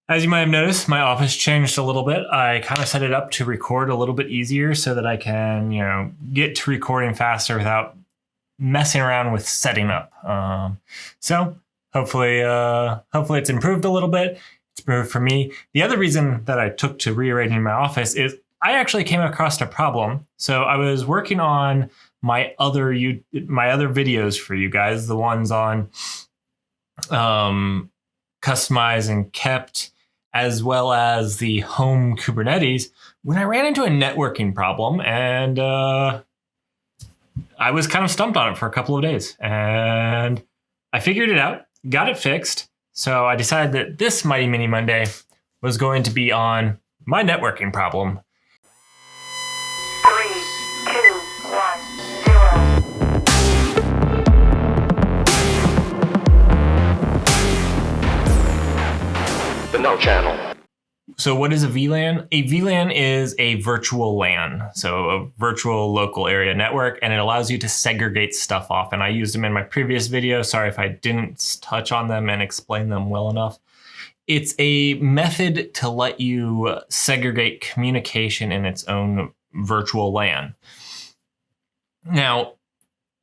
As you might have noticed, my office changed a little bit. I kind of set it up to record a little bit easier so that I can, get to recording faster without messing around with setting up. So hopefully it's improved a little bit. It's improved for me. The other reason that I took to rearranging my office is I actually came across a problem. So I was working on my other videos for you guys, the ones on customized and kept, as well as the home Kubernetes, when I ran into a networking problem, and I was kind of stumped on it for a couple of days. And I figured it out, got it fixed. So I decided that this Mighty Mini Monday was going to be on my networking problem. 3, 2, 1, 0. The No Channel. So what is a VLAN? A VLAN is a virtual LAN, so a virtual local area network, and it allows you to segregate stuff off. And I used them in my previous video. Sorry if I didn't touch on them and explain them well enough. It's a method to let you segregate communication in its own virtual LAN. Now,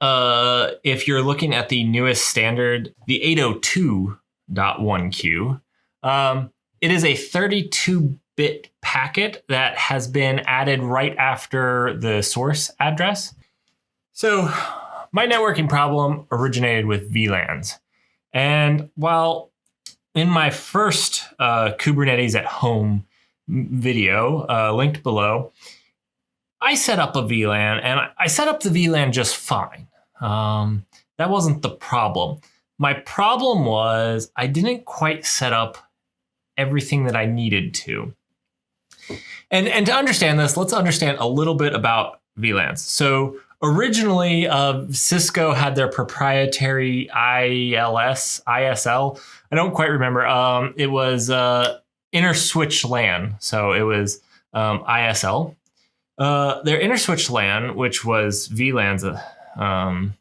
if you're looking at the newest standard, the 802.1q, it is a 32-bit packet that has been added right after the source address. So my networking problem originated with VLANs. And while in my first Kubernetes at home video, linked below, I set up a VLAN, and I set up the VLAN just fine. That wasn't the problem. My problem was I didn't quite set up everything that I needed to. And to understand this, let's understand a little bit about VLANs. So originally, Cisco had their proprietary ISL. I don't quite remember. It was inter-switch LAN. So it was ISL. Their inter-switch LAN, which was VLANs, and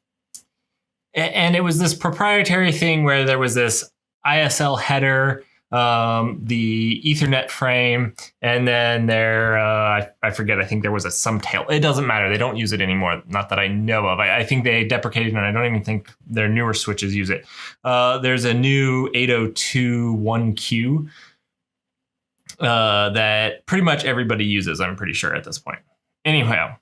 it was this proprietary thing where there was this ISL header, the Ethernet frame, and then I forget, I think there was some tail. It doesn't matter. They don't use it anymore. Not that I know of. I think they deprecated, and I don't even think their newer switches use it. There's a new 802.1q that pretty much everybody uses, I'm pretty sure at this point. Anyhow,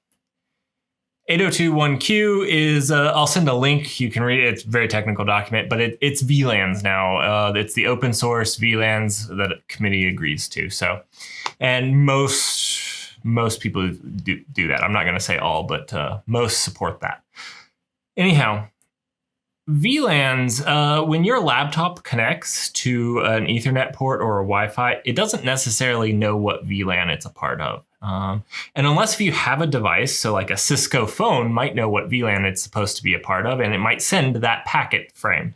802.1q is, I'll send a link. You can read it. It's a very technical document, but it's VLANs now. It's the open source VLANs that a committee agrees to. So, and most people do that. I'm not going to say all, but most support that. Anyhow, VLANs, when your laptop connects to an Ethernet port or a Wi-Fi, it doesn't necessarily know what VLAN it's a part of. And unless if you have a device, so like a Cisco phone might know what VLAN it's supposed to be a part of, and it might send that packet frame.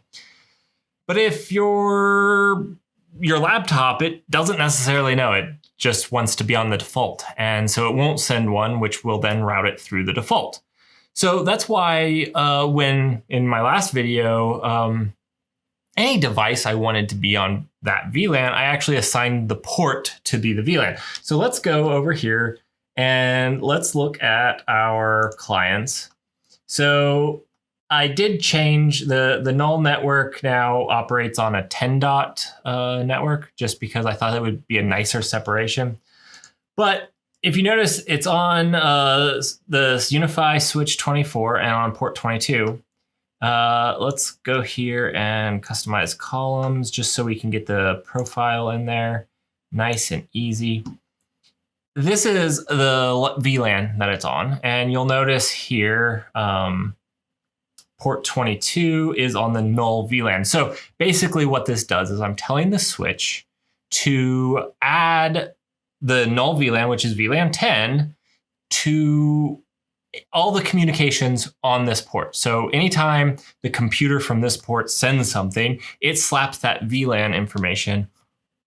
But if your laptop, it doesn't necessarily know. It just wants to be on the default. And so it won't send one, which will then route it through the default. So that's why when in my last video, any device I wanted to be on that VLAN, I actually assigned the port to be the VLAN. So let's go over here and let's look at our clients. So I did change the null network now operates on a 10 dot network, just because I thought it would be a nicer separation. But if you notice, it's on the Unify switch 24 and on port 22. Let's go here and customize columns just so we can get the profile in there. Nice and easy. This is the VLAN that it's on. And you'll notice here, port 22 is on the null VLAN. So basically what this does is I'm telling the switch to add the null VLAN, which is VLAN 10, to all the communications on this port. So anytime the computer from this port sends something, it slaps that VLAN information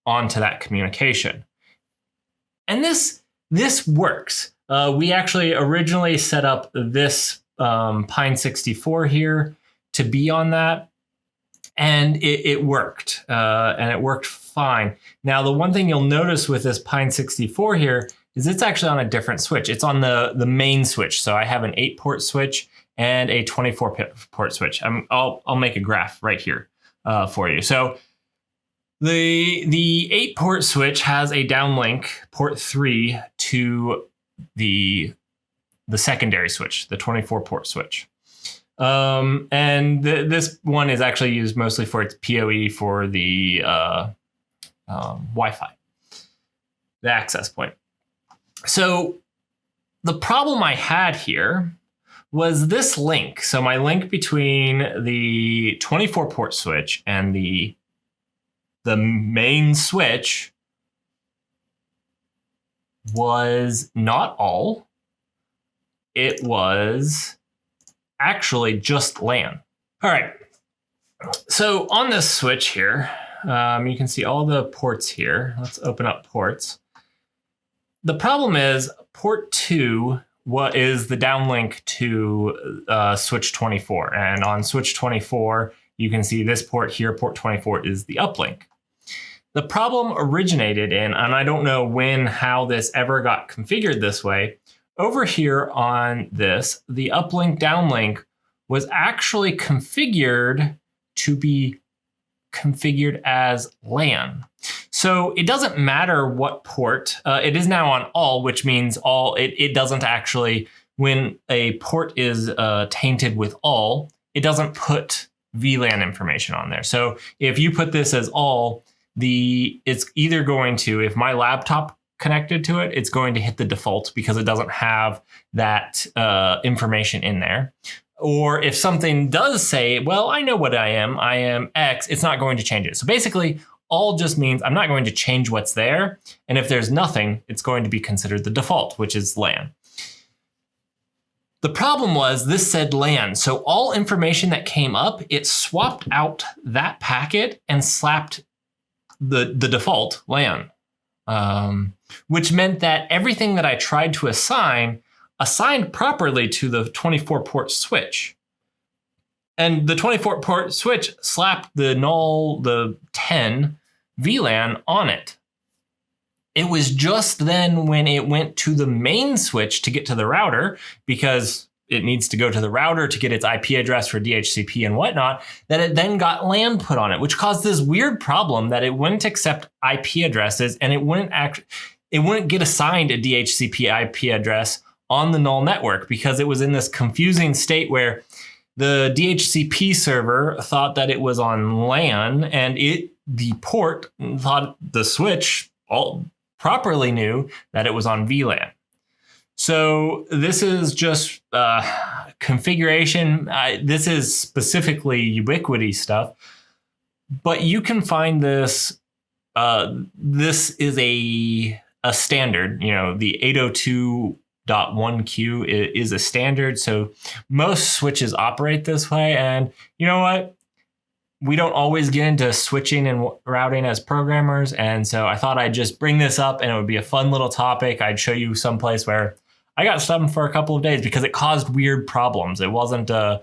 onto that communication. And this works. We actually originally set up this Pine 64 here to be on that. And it worked, and it worked fine. Now, the one thing you'll notice with this Pine 64 here is it's actually on a different switch. It's on the main switch. So I have an 8-port switch and a 24-port switch. I'll make a graph right here for you. So the 8-port switch has a downlink port 3 to the secondary switch, the 24-port switch. This one is actually used mostly for its PoE for the Wi-Fi, the access point. So the problem I had here was this link. So my link between the 24-port switch and the main switch was not all. It was actually just LAN. All right. So on this switch here, you can see all the ports here. Let's open up ports. The problem is port 2 is the downlink to switch 24. And on switch 24, you can see this port here, port 24 is the uplink. The problem originated in, and I don't know how this ever got configured this way, over here on this, the uplink downlink was actually configured to be configured as LAN. So it doesn't matter what port, it is now on all, which means all, it doesn't actually, when a port is tainted with all, it doesn't put VLAN information on there. So if you put this as all, it's either going to, if my laptop connected to it, it's going to hit the default because it doesn't have that information in there. Or if something does say, well, I know what I am X, it's not going to change it. So basically, all just means I'm not going to change what's there. And if there's nothing, it's going to be considered the default, which is LAN. The problem was this said LAN. So all information that came up, it swapped out that packet and slapped the default LAN. Which meant that everything that I tried to assigned properly to the 24-port switch. And the 24-port switch slapped the 10 VLAN on it. It was just then when it went to the main switch to get to the router, because it needs to go to the router to get its IP address for DHCP and whatnot, that it then got LAN put on it, which caused this weird problem that it wouldn't accept IP addresses and it wouldn't get assigned a DHCP IP address on the null network because it was in this confusing state where the DHCP server thought that it was on LAN and the port thought the switch all properly knew that it was on VLAN. So this is just configuration. This is specifically Ubiquiti stuff, but you can find this. This is a standard. You know, the 802.1q is a standard. So most switches operate this way. And you know what? We don't always get into switching and routing as programmers. And so I thought I'd just bring this up and it would be a fun little topic. I'd show you someplace where I got stunned for a couple of days because it caused weird problems. It wasn't, it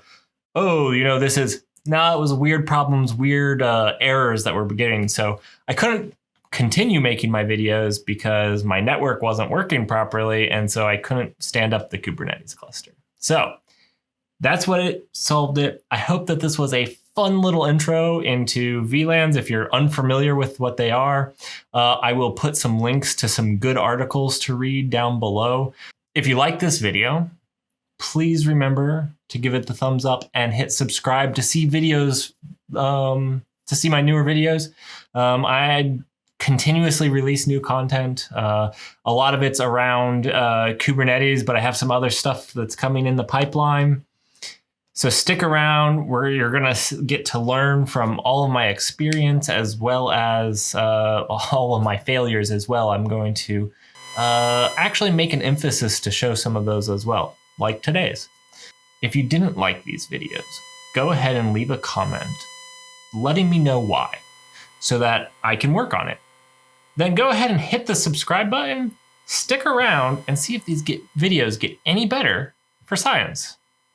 was weird problems, weird errors that we're getting. So I couldn't continue making my videos because my network wasn't working properly. And so I couldn't stand up the Kubernetes cluster. So that's what it solved it. I hope that this was a fun little intro into VLANs. If you're unfamiliar with what they are, I will put some links to some good articles to read down below. If you like this video, please remember to give it the thumbs up and hit subscribe to see videos, to see my newer videos. I continuously release new content. A lot of it's around Kubernetes, but I have some other stuff that's coming in the pipeline. So stick around where you're going to get to learn from all of my experience as well as all of my failures as well. I'm going to actually make an emphasis to show some of those as well, like today's. If you didn't like these videos, go ahead and leave a comment letting me know why so that I can work on it. Then go ahead and hit the subscribe button, stick around and see if these videos get any better for science.